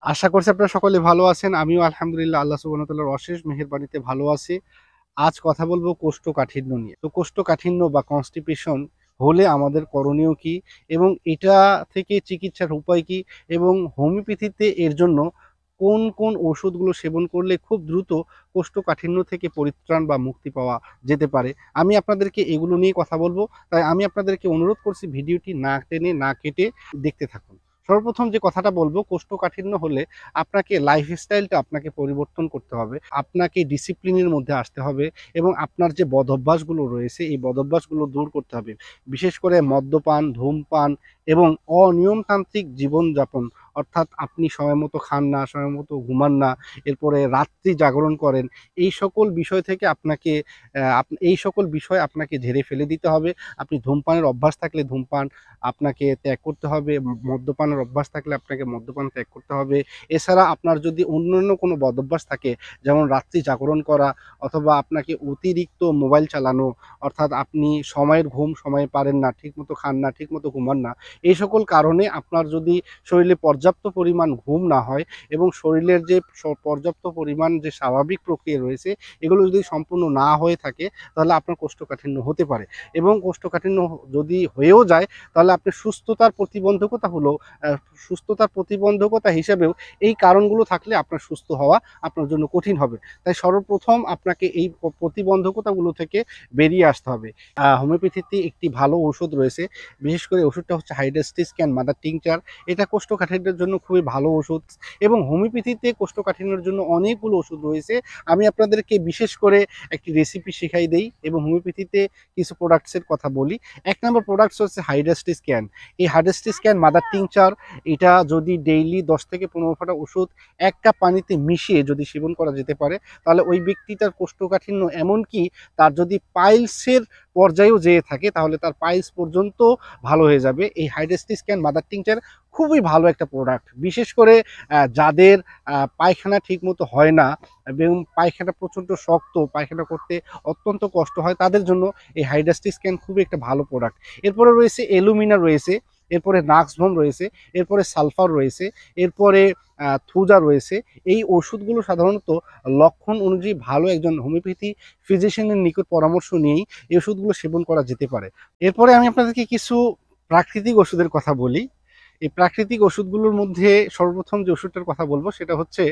আশা করছি আপনারা সকলে ভালো আছেন। আমিও আলহামদুলিল্লাহ আল্লাহ সুবহানাহু ওয়া তাআলার অশেষ মেহেরবানিতে ভালো আছি। আজ কথা বলব কোষ্ঠকাঠিন্য নিয়ে। তো কোষ্ঠকাঠিন্য বা কনস্টিপেশন হলে আমাদের করণীয় কি? এবং এটা থেকে চিকিৎসার উপায় কি? এবং হোমিওপ্যাথিতে এর জন্য কোন ওষুধগুলো সেবন করলে খুব দ্রুত কোষ্ঠকাঠিন্য থেকে পরিত্রাণ বা মুক্তি পাওয়া যেতে পারে? আমি আপনাদেরকে এগুলো নিয়ে কথা বলব। তাই আমি আপনাদেরকে অনুরোধ করছি ভিডিওটি না টেনে, না কেটে দেখতে থাকুন। সর্বপ্রথম যে কথাটা বলব, কোষ্ঠকাঠিন্য হলে আপনাকে লাইফস্টাইলটা আপনাকে পরিবর্তন করতে হবে। আপনাকে ডিসিপ্লিনের মধ্যে আসতে হবে এবং আপনার যে বদঅভ্যাসগুলো রয়েছে, এই বদঅভ্যাসগুলো দূর করতে হবে। বিশেষ করে মদ্যপান, ধূমপান এবং অনিয়মতান্ত্রিক জীবনযাপন। অর্থাৎ আপনি সময়মতো খান না, সময়মতো ঘুমান না, এরপরে রাত্রি জাগরণ করেন। এই সকল বিষয় থেকে আপনাকে এই সকল বিষয় আপনাকে ঝেড়ে ফেলে দিতে হবে। আপনি ধূমপানের অভ্যাস থাকলে ধূমপান আপনাকে ত্যাগ করতে হবে। মদ্যপানের অভ্যাস থাকলে আপনাকে মদ্যপান ত্যাগ করতে হবে। এছাড়া আপনার যদি অন্যান্য কোনো বদঅভ্যাস থাকে, যেমন রাত্রি জাগরণ করা অথবা আপনাকে অতিরিক্ত মোবাইল চালানো, অর্থাৎ আপনি সময়ের ঘুম সময়ে পারেন না, ঠিকমতো খান না, ঠিকমতো ঘুমান না। এই সকল কারণে আপনার যদি শরীরে পর্যাপ্ত পরিমাণ ঘুম না হয় এবং শরীরের যে পর্যাপ্ত পরিমাণ যে স্বাভাবিক প্রক্রিয়া রয়েছে, এগুলো যদি সম্পূর্ণ না হয়ে থাকে, তাহলে আপনার কোষ্ঠকাঠিন্য হতে পারে। এবং কোষ্ঠকাঠিন্য যদি হয়েও যায়, তাহলে আপনি সুস্থতার প্রতিবন্ধকতা হিসেবেও এই কারণগুলো থাকলে আপনার সুস্থ হওয়া আপনার জন্য কঠিন হবে। তাই সর্বপ্রথম আপনাকে এই প্রতিবন্ধকতাগুলো থেকে বেরিয়ে আসতে হবে। হোমিওপ্যাথিতে একটি ভালো ঔষধ রয়েছে। বিশেষ করে ওষুধটা হচ্ছে হাইড্রোক্সিক্যান মাদার টিংচার। এটা কোষ্ঠকাঠিন্যের জন্য খুবই ভালো ওষুধ এবং হোমিওপ্যাথিতে কোষ্ঠকাঠিন্যের জন্য অনেকগুলো ওষুধ রয়েছে। আমি আপনাদেরকে বিশেষ করে একটি রেসিপি শিখাই দেই এবং হোমিওপ্যাথিতে কিছু প্রোডাক্টসের কথা বলি। ১ নম্বর প্রোডাক্টস হচ্ছে হাইড্রোক্সিক্যান। এই হাইড্রোক্সিক্যান মাদার টিংচার, এটা যদি ডেইলি ১০ থেকে ১৫ ফোঁটা ওষুধ ১ কাপ পানিতে মিশিয়ে যদি সেবন করা যেতে পারে, তাহলে ওই ব্যক্তিটার কোষ্ঠকাঠিন্য, এমনকি তার যদি পাইলসের পর্যায়েও যেয়ে থাকে, তাহলে তার পাইলস পর্যন্ত ভালো হয়ে যাবে। এই হাইড্রোক্সিক্যান মাদার টিংচার খুবই ভালো একটা প্রোডাক্ট। বিশেষ করে যাদের পায়খানা ঠিকমতো হয় না এবং পায়খানা প্রচণ্ড শক্ত, পায়খানা করতে অত্যন্ত কষ্ট হয়, তাদের জন্য এই হাইড্রোক্সিক্যান খুবই একটা ভালো প্রোডাক্ট। এরপরে রয়েছে অ্যালুমিনা রয়েছে, এরপরে নাক্সভোম রয়েছে, এরপরে সালফার রয়েছে, এরপরে থুজা রয়েছে। এই ওষুধগুলো সাধারণত লক্ষণ অনুযায়ী ভালো একজন হোমিওপ্যাথি ফিজিশিয়ানের নিকট পরামর্শ নিয়েই এই ওষুধগুলো সেবন করা যেতে পারে। এরপরে আমি আপনাদেরকে কিছু প্রাকৃতিক ওষুধের কথা বলি। এই প্রাকৃতিক ওষুধগুলোর মধ্যে সর্বপ্রথম যে ওষুধটার কথা বলব সেটা হচ্ছে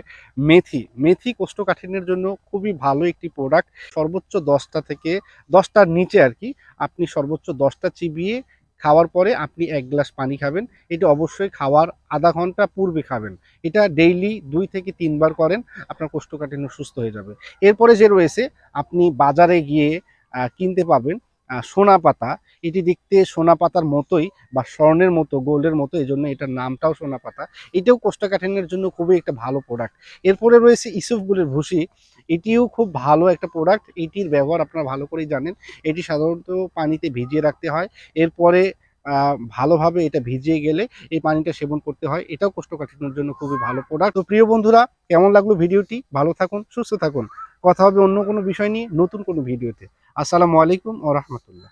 মেথি। মেথি কোষ্ঠকাঠিন্যের জন্য খুবই ভালো একটি প্রোডাক্ট। সর্বোচ্চ ১০টা থেকে ১০টার নিচে আরকি, আপনি সর্বোচ্চ ১০টা চিবিয়ে খাওয়ার পরে আপনি ১ গ্লাস পানি খাবেন। এটা অবশ্যই খাওয়ার আধা ঘন্টা পূর্বে খাবেন। এটা ডেইলি ২ থেকে ৩ বার করেন, আপনার কোষ্ঠকাঠিন্য সুস্থ হয়ে যাবে। এরপরে যে রয়েছে, আপনি বাজারে গিয়ে কিনতে পাবেন সোনা পাতা। এটি দেখতে সোনা পাতার মতোই বা স্বর্ণের মতো, গোল্ডের মতো, এজন্য এটার নামটাও সোনা পাতা। এটাও কোষ্ঠকাঠিন্যের জন্য খুবই একটা ভালো প্রোডাক্ট। এরপরে রয়েছে ইসবগুলের ভুসি। এটিও খুব ভালো একটা প্রোডাক্ট। এটির ব্যবহার আপনারা ভালো করেই জানেন। এটি সাধারণত পানিতে ভিজিয়ে রাখতে হয়। এরপরে ভালোভাবে এটা ভিজিয়ে গেলে এই পানিটা সেবন করতে হয়। এটাও কোষ্ঠকাঠিন্যের জন্য খুবই ভালো প্রোডাক্ট। তো প্রিয় বন্ধুরা, কেমন লাগলো ভিডিওটি? ভালো থাকুন, সুস্থ থাকুন। কথা হবে অন্য কোনো বিষয় নিয়ে নতুন কোনো ভিডিওতে। আসসালামু আলাইকুম ওয়া রাহমাতুল্লাহ।